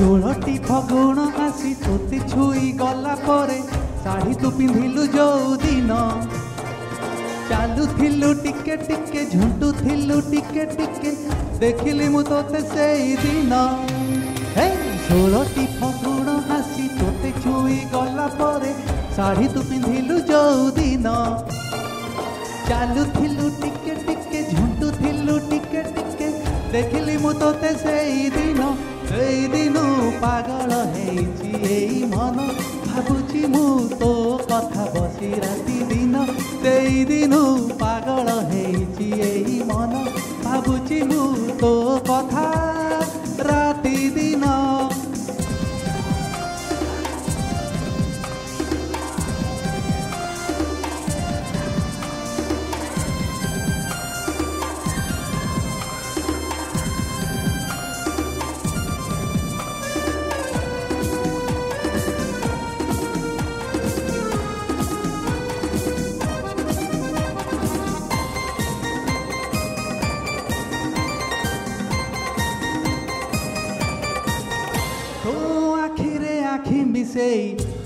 षोलटी फगुण आसी तोते छुई गला परे शाढ़ी तू पिंधिलु जो दिन चालुथिलु टिके टिके झुंटुथिलु टिके टिके देखिली मु तोते सेई दिन हे 16टी फगुण आसी तोते छुई गला परे शाढ़ी तू पिंधिलु जो दिन चालुथिलु टिके टिके झुंटुथिलु टिके टिके देखिली मु तोते सेई दिन पागल है मन भावुची मु तो कथा बसी राति दिन सेई दिन पागल है मन भावुची मु तो कथा राति दिन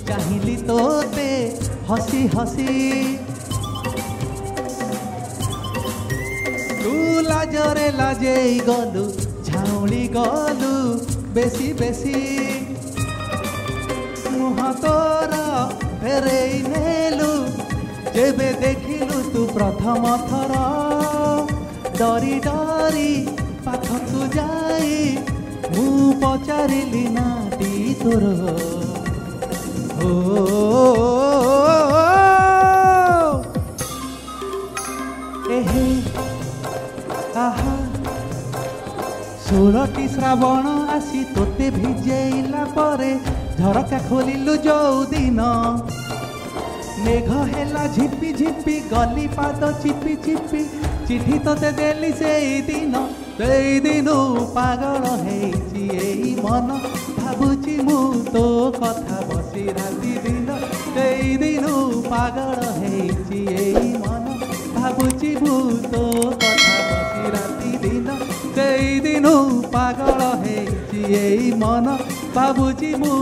चाहिली तोते हसी हसी तू लाजरे लाजे गलु झाउली गलु बेसी बेसी मुह तोर फेरे नेलु जेबे देखिलु तू प्रथम थर डरी डरी पाखकु जाई मु पचारिली नाटी तोर एहे आहा 16टी श्रावण आसी तोते भिजेइला परे झरका खोलिलु जो दिन मेघ हेला झिपी झिपी गली पाद चिपी चिपी चिठी तोते देली सेई दिन पागल है मन भावुची मु तो कथा बसी राति दिन सेई दिन पागल है मन भावुची मु तो कथा बसी राति दिन सेई दिन पागल है मन भावुची मु